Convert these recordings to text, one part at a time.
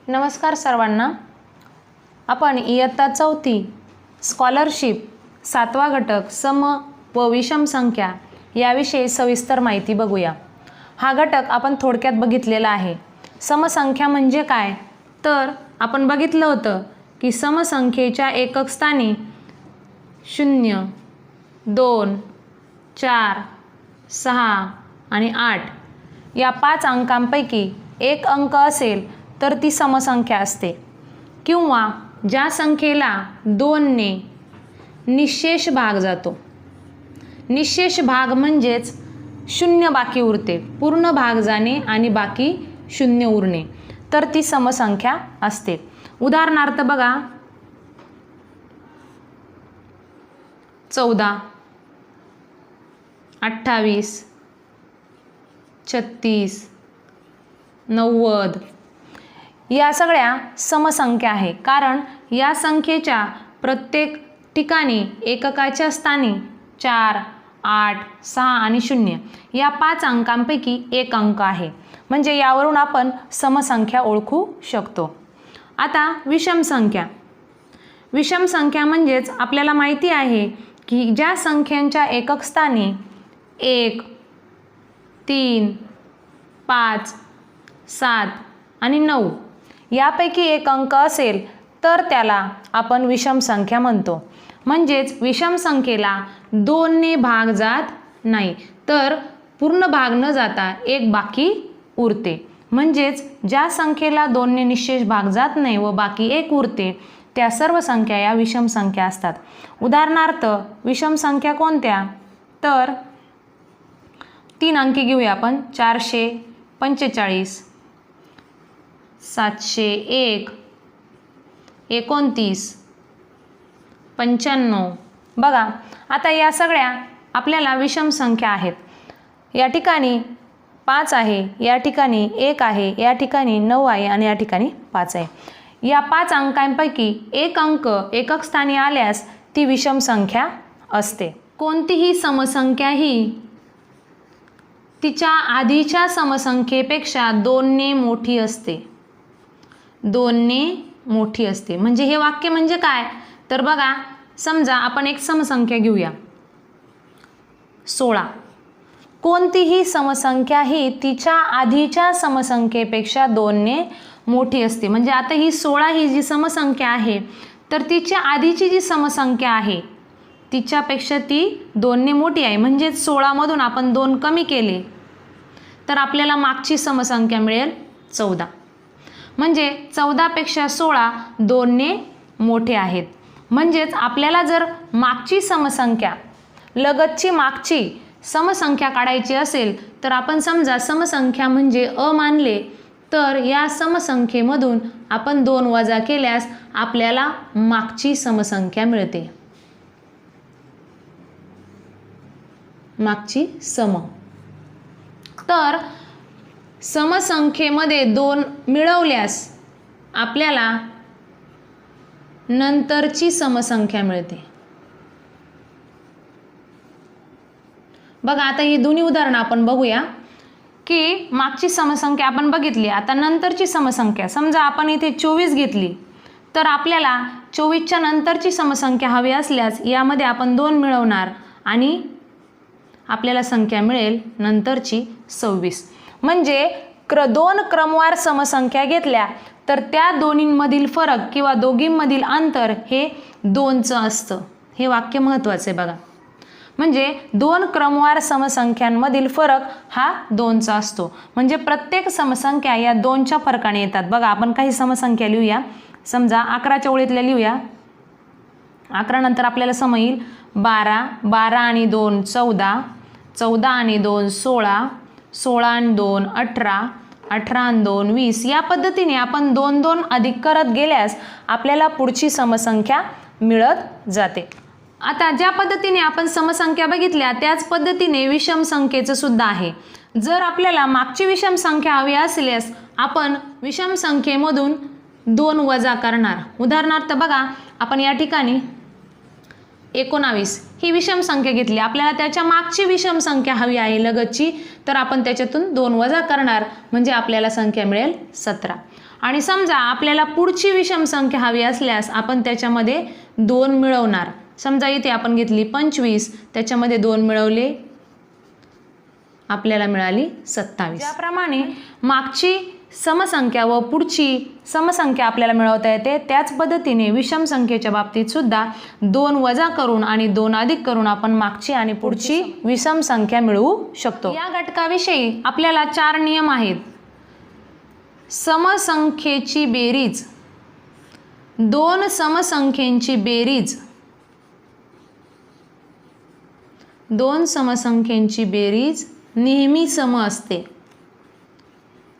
नमस्कार सर्वांना. आपण इयत्ता 4थी स्कॉलरशिप 7वा घटक सम व विषम संख्या याविषयी सविस्तर माहिती बघूया. हा घटक आपण थोडक्यात बघितलेला आहे. समसंख्या म्हणजे काय, तर आपण बघितलं होतं की समसंख्येच्या एकक स्थानी 0, 2, 4, 6 आणि 8 या 5 अंकांपैकी एक अंक असेल तर ती समसंख्या असते, किंवा ज्या संख्येला 2 ने निःशेष भाग जातो. निःशेष भाग म्हणजेच 0 बाकी उरते, पूर्ण भाग जाणे आणि बाकी 0 उरणे, तर ती समसंख्या असते. उदाहरणार्थ बघा, 14, 28, 36, 90 या सगळ्या समसंख्या आहे, कारण या संख्येच्या प्रत्येक ठिकाणी एककाच्या स्थानी 4, 8, 6 आणि 0 या 5 अंकांपैकी एक अंक आहे. म्हणजे यावरून आपण समसंख्या ओळखू शकतो. आता विषम संख्या. विषम संख्या म्हणजेच आपल्याला माहिती आहे की ज्या संख्यांच्या एकक स्थानी 1, 3, 5, 7 आणि 9 यापैकी एक अंक असेल तर त्याला आपण विषम संख्या म्हणतो. म्हणजेच विषम संख्येला 2 ने भाग जात नाही, तर पूर्ण भाग न जाता एक बाकी उरते. म्हणजेच ज्या संख्येला 2 ने निःशेष भाग जात नाही व बाकी एक उरते त्या सर्व संख्या या विषम संख्या असतात. उदाहरणार्थ विषम संख्या कोणत्या, तर 3 अंकी घेऊया आपण. 445, 701, 29, 95. बघा, आता या सगळ्या आपल्याला विषम संख्या आहेत. या ठिकाणी 5 आहे, या ठिकाणी 1 आहे, या ठिकाणी 9 आहे आणि या ठिकाणी 5 आहे. या 5 अंकांपैकी एक अंक एकक स्थानी आल्यास ती विषम संख्या असते. कोणतीही समसंख्या ही तिच्या आधीच्या समसंख्येपेक्षा 2 ने मोठी असते. 2 ने मोठी असते म्हणजे हे वाक्य म्हणजे काय, तर बघा, समजा आपण एक समसंख्या घेऊया 16. कोणतीही समसंख्या ही तिच्या आधीच्या समसंख्येपेक्षा 2 ने मोठी असते. म्हणजे आता ही 16 ही जी समसंख्या आहे तर तिच्या आधीची जी समसंख्या आहे तिच्यापेक्षा ती 2 ने मोठी आहे. म्हणजेच 16 मधून आपण 2 कमी केले तर आपल्याला मागची समसंख्या मिळेल 14. म्हणजे 14 पेक्षा 16 2 ने मोठे आहेत. म्हणजेच आपल्याला जर मागची समसंख्या लगतची मागची समसंख्या काढायची असेल तर आपण समजा समसंख्या म्हणजे अ मानले, तर या समसंख्येमधून आपण 2 वजा केल्यास आपल्याला मागची समसंख्या मिळते. मागची सम. तर समसंख्येमध्ये 2 मिळवल्यास आपल्याला नंतरची समसंख्या मिळते. बघा, आता ही दोन्ही उदाहरणं आपण बघूया की मागची समसंख्या आपण बघितली. आता नंतरची समसंख्या, समजा आपण इथे 24 घेतली तर आपल्याला 24च्या नंतरची समसंख्या हवी असल्यास यामध्ये आपण 2 मिळवणार आणि आपल्याला संख्या मिळेल नंतरची 26. म्हणजे 2 क्रमवार समसंख्या घेतल्या तर त्या दोन्हींमधील फरक किंवा दोघींमधील अंतर हे 2चं असतं. हे वाक्य महत्त्वाचं आहे बघा. म्हणजे 2 क्रमवार समसंख्यांमधील फरक हा 2चा असतो. म्हणजे प्रत्येक समसंख्या या 2च्या फरकाने येतात. बघा, आपण काही समसंख्या लिहूया. समजा 11च्या ओळीतल्या लिहूया. 11 नंतर आपल्याला सम येईल 12, 12 आणि 2 14, 14 आणि 2 16, 16 आणि 2 18, 18 आणि 2 20. या पद्धतीने आपण 2 2 अधिक करत गेल्यास आपल्याला पुढची समसंख्या मिळत जाते. आता ज्या पद्धतीने आपण समसंख्या बघितल्या त्याच पद्धतीने विषम संख्येचं सुद्धा आहे. जर आपल्याला मागची विषम संख्या हवी असल्यास आपण विषम संख्येमधून 2 वजा करणार. उदाहरणार्थ बघा, आपण या ठिकाणी 19 ही विषम संख्या घेतली, आपल्याला त्याच्या मागची विषम संख्या हवी आहे लगतची, तर आपण त्याच्यातून 2 वजा करणार म्हणजे आपल्याला संख्या मिळेल 17. आणि समजा आपल्याला पुढची विषम संख्या हवी असल्यास आपण त्याच्यामध्ये 2 मिळवणार. समजा इथे आपण घेतली 25, त्याच्यामध्ये 2 मिळवले, आपल्याला मिळाली 27. ज्याप्रमाणे मागची समसंख्या व पुढची समसंख्या आपल्याला मिळवता येते, त्याच पद्धतीने विषम संख्येच्या बाबतीत सुद्धा 2 वजा करून आणि 2 अधिक करून आपण मागची आणि पुढची विषम संख्या मिळवू शकतो. या घटकाविषयी आपल्याला 4 नियम आहेत. समसंख्येची बेरीज, 2 समसंख्येची बेरीज, 2 समसंख्येची बेरीज नेहमी सम असते.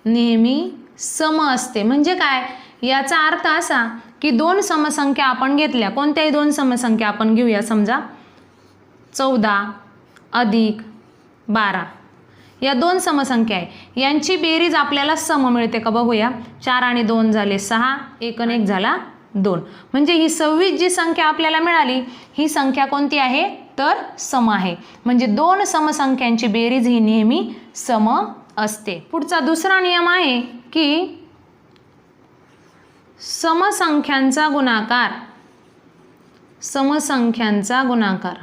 नेहमी सम असते म्हणजे काय, याचा अर्थ असा की 2 समसंख्या आपण घेतल्या, कोणत्याही 2 समसंख्या आपण घेऊया, समजा 14 अधिक 12 या 2 समसंख्या आहे, यांची बेरीज आपल्याला सम मिळते का बघूया. 4 आणि 2 झाले 6, 1 आणि 1 झाला 2, म्हणजे ही 26 जी संख्या आपल्याला मिळाली ही संख्या कोणती आहे तर सम आहे. म्हणजे 2 समसंख्यांची बेरीज ही नेहमी सम असते. पुढचा दुसरा नियम आहे की समसंख्यांचा गुणाकार, समसंख्यांचा गुणाकार,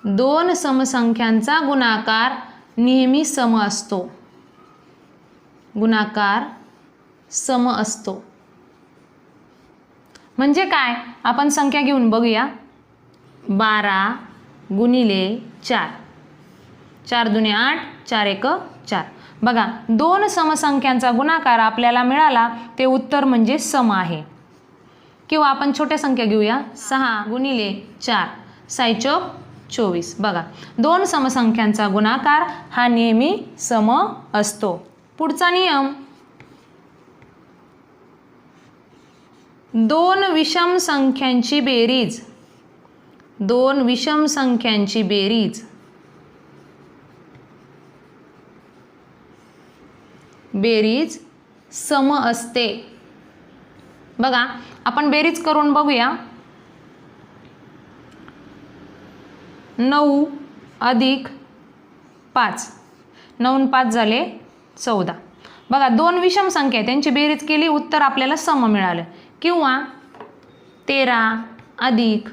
2 समसंख्यांचा गुणाकार नेहमी सम असतो. गुणाकार सम असतो म्हणजे काय, आपण संख्या घेऊन बघूया. 12 गुणिले 4, 4 दुने 8, 4 एक 4. बघा 2 समसंख्यांचा गुणाकार आपल्याला मिळाला, ते उत्तर म्हणजे सम आहे. किंवा आपण छोट्या संख्या घेऊया. 6 गुणिले 4, 6 चौक 24. बघा 2 समसंख्यांचा गुणाकार हा नेहमी सम असतो. पुढचा नियम, 2 विषम संख्यांची बेरीज, 2 विषम संख्यांची बेरीज, बेरीज सम असते. बघा आपण बेरीज करून बघूया. 9 अधिक 5, 9 आणि 5 झाले 14. बघा 2 विषम संख्या आहे, त्यांची बेरीज केली, उत्तर आपल्याला सम मिळालं. किंवा 13 अधिक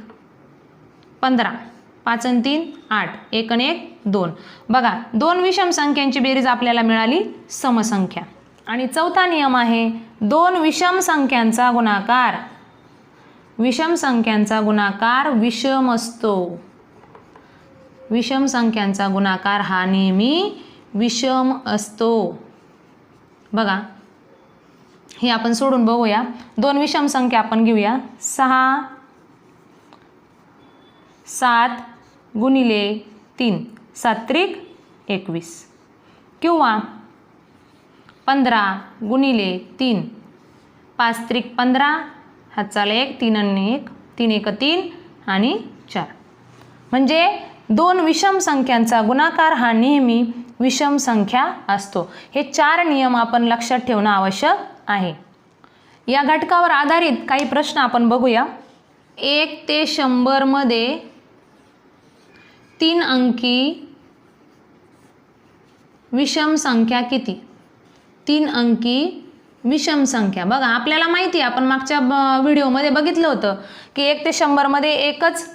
15, 5 आणि 3 8, 1 आणि 1 2. बघा 2 विषम संख्यांची बेरीज आपल्याला मिळाली समसंख्या. आणि चौथा नियम आहे 2 विषम संख्यांचा गुणाकार, विषम संख्यांचा गुणाकार विषम असतो. विषम संख्यांचा गुणाकार हा नेहमी विषम असतो. बघा हे आपण सोडून बघूया. 2 विषम संख्या आपण घेऊया. 6 7 गुणिले 3, 7 त्रिक 21. किंवा 15 गुणिले 3, 5 त्रिक 15, हातचा 1, 3 आणि 1, 3 एक 3 आणि 4. म्हणजे 2 विषम संख्यांचा गुणाकार हा नेहमी विषम संख्या असतो. हे 4 नियम आपण लक्षात ठेवणं आवश्यक आहे. या घटकावर आधारित काही प्रश्न आपण बघूया. 1 ते 100 मध्ये 3 अंकी विषम संख्या किती? 3 अंकी विषम संख्या. बघा आपल्याला माहिती आहे, आपण मागच्या व्हिडिओमध्ये बघितलं होतं की 1 ते 100 मध्ये एकच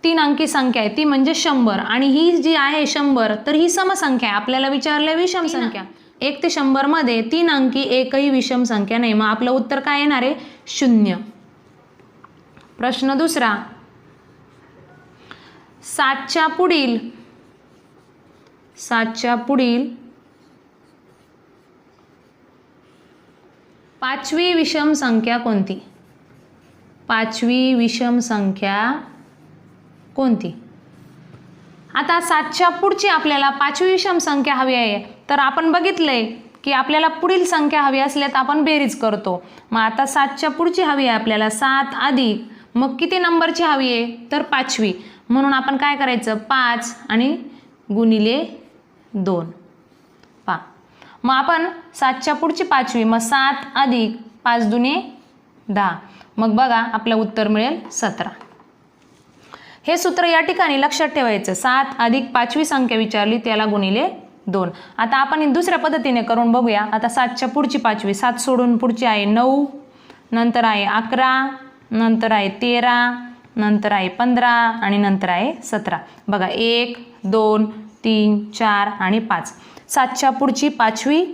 3 अंकी संख्या आहे, ती म्हणजे 100. आणि ही जी आहे 100 तर ही समसंख्या आहे. आपल्याला विचारलं विषम संख्या. 1 ते 100 मध्ये 3 अंकी एकही विषम संख्या नाही, मग आपलं उत्तर काय येणार आहे 0. प्रश्न दुसरा, 7च्या पुढील 5वी विषम संख्या कोणती? 5वी विषम संख्या कोणती? आता 7च्या पुढची आपल्याला 5वी विषम संख्या हवी आहे, तर आपण बघितलंय की आपल्याला पुढील संख्या हवी असल्यास आपण बेरीज करतो. मग आता 7च्या पुढची हवी आहे आपल्याला 7 अधिक, मग किती नंबरची हवी आहे तर 5वी. म्हणून आपण काय करायचं 5 आणि गुणिले 2 पा. मग आपण 7च्या पुढची 5वी, मग 7 अधिक 5 दुने 10. मग बघा आपलं उत्तर मिळेल 17. हे सूत्र या ठिकाणी लक्षात ठेवायचं. 7 अधिक 5वी संख्या विचारली त्याला गुणिले 2. आता आपण दुसऱ्या पद्धतीने करून बघूया. आता 7च्या पुढची 5वी, 7 सोडून पुढची आहे 9, नंतर आहे 11, नंतर आहे 13, नंतर आहे 15 आणि नंतर आहे 17. बघा 1, 2, 3, 4 आणि 5. 7च्या पुढची 5वी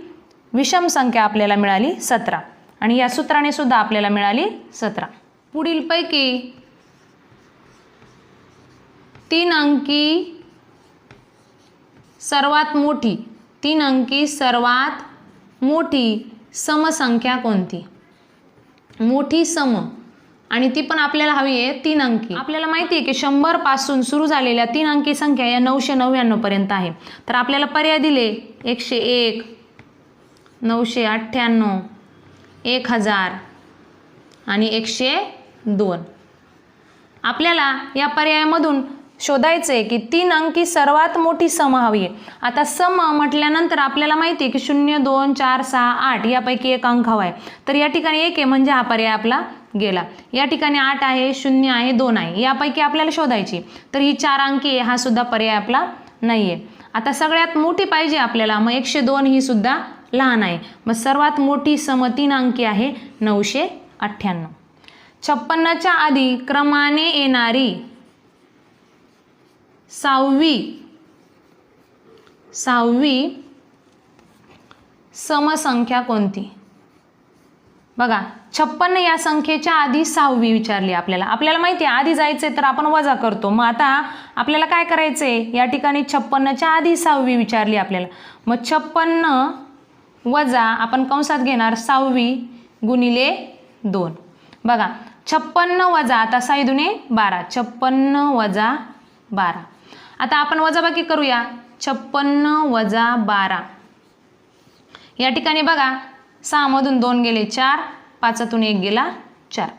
विषम संख्या आपल्याला मिळाली 17 आणि या सूत्राने सुद्धा आपल्याला मिळाली 17. पुढीलपैकी 3 अंकी सर्वात मोठी 3 अंकी सर्वात मोठी समसंख्या कोणती? मोठी सम आणि ती पण आपल्याला हवी आहे 3 अंकी. आपल्याला माहिती आहे की 100 पासून सुरू झालेल्या 3 अंकी संख्या या 999 पर्यंत आहे. तर आपल्याला पर्याय दिले 101, 998, 1000 आणि 102. आपल्याला या पर्यायामधून शोधायचं आहे की 3 अंकी सर्वात मोठी सम हवी आहे. आता सम म्हटल्यानंतर आपल्याला माहिती आहे की 0, 2, 4, 6, 8 यापैकी एक अंक हवा आहे. तर या ठिकाणी 1 आहे म्हणजे हा पर्याय आपला गेला. या ठिकाणी 8 आहे, 0 आहे, 2 आहे, यापैकी आपल्याला शोधायची. तर ही 4 अंकी आहे, हा सुद्धा पर्याय आपला नाही आहे. आता सगळ्यात मोठी पाहिजे आपल्याला, मग 102 ही सुद्धा लहान आहे. मग सर्वात मोठी सम 3 अंकी आहे 998. 56च्या आधी क्रमाने येणारी 6वी समसंख्या कोणती? बघा 56 या संख्येच्या आधी 6वी विचारली आपल्याला. आपल्याला माहिती आहे आधी जायचंय तर आपण वजा करतो. मग आता आपल्याला काय करायचंय, या ठिकाणी 56च्या आधी 6वी विचारली आपल्याला. मग 56 वजा आपण कंसात घेणार 6वी गुणिले 2. बघा 56 वजा, आता 6 दुने 12, 56 वजा 12. आता आपण वजाबाकी करूया. 56 वजा 12 या ठिकाणी बघा 6 मधून 2 गेले 4, 5तून 1 गेला 4.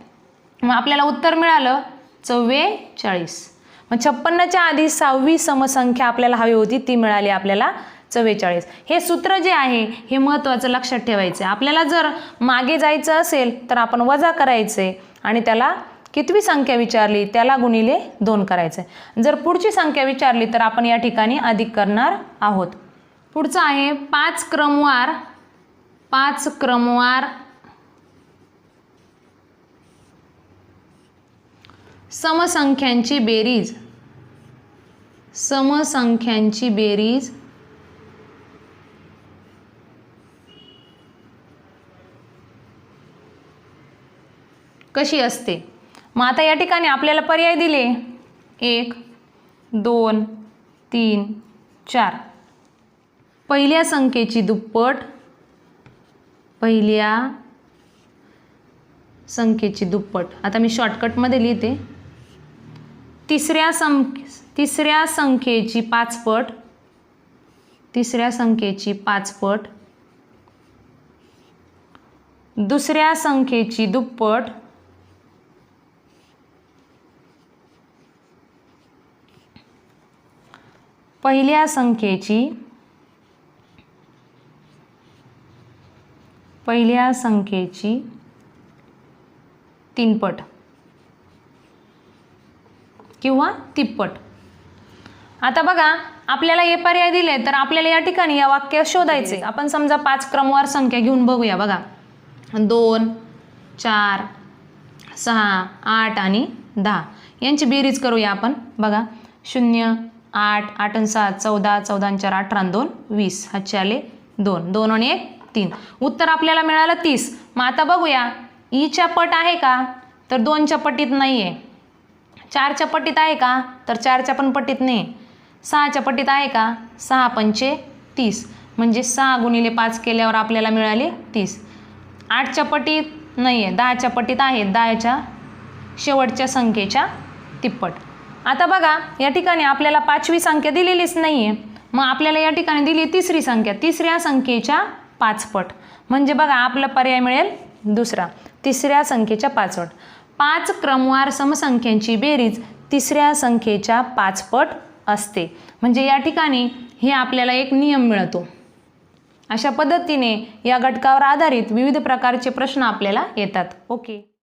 मग आपल्याला उत्तर मिळालं 44. मग 56च्या आधी 6वी समसंख्या आपल्याला हवी होती, ती मिळाली आपल्याला 44. हे सूत्र जे आहे हे महत्त्वाचं लक्षात ठेवायचं आहे. आपल्याला जर मागे जायचं असेल तर आपण वजा करायचे आणि त्याला कितवी संख्या विचारली त्याला गुणिले 2 करायचे. जर पुढची संख्या विचारली तर आपण या ठिकाणी अधिक करणार आहोत. पुढचं आहे 5 क्रमवार समसंख्यांची बेरीज कशी असते? मग आता या ठिकाणी आपल्याला पर्याय दिले 1, 2, 3, 4. पहिल्या संख्येची दुप्पट, आता मी शॉर्टकटमध्ये लिहिते. तिसऱ्या संख्येची 5 पट, दुसऱ्या संख्येची दुप्पट, पहिल्या संख्येची 3 पट किंवा तिप्पट. आता बघा आपल्याला हे पर्याय दिले तर आपल्याला या ठिकाणी या वाक्यात शोधायचे. आपण समजा 5 क्रमवार संख्या घेऊन बघूया. बघा 2, 4, 6, 8 आणि 10 यांची बेरीज करूया आपण. बघा 0, 8, 8 आणि 6, 14, 14 आणि 4, 18 आणि 2, 20. हातचे आले 2, 2 आणि 1, 3. उत्तर आपल्याला मिळालं 30. मग आता बघूया ईच्या पट आहे का? तर 2च्या पटीत नाही आहे. 4च्या पटीत आहे का? तर 4च्या पण पटीत नाही. 6च्या पटीत आहे का? 6 पंचे 30 म्हणजे 6 गुणिले 5 केल्यावर आपल्याला मिळाले 30. 8च्या पटीत नाही आहे. 10च्या पटीत आहे. 10च्या शेवटच्या संख्येच्या तिप्पट. आता बघा या ठिकाणी आपल्याला 5वी संख्या दिलेलीच नाही आहे. मग आपल्याला या ठिकाणी दिली तिसरी संख्या, तिसऱ्या संख्येच्या 5 पट. म्हणजे बघा आपला पर्याय मिळेल दुसरा, तिसऱ्या संख्येच्या 5 पट. 5 क्रमवार समसंख्यांची बेरीज तिसऱ्या संख्येच्या 5 पट असते. म्हणजे या ठिकाणी हे आपल्याला एक नियम मिळतो. अशा पद्धतीने या घटकावर आधारित विविध प्रकारचे प्रश्न आपल्याला येतात. ओके.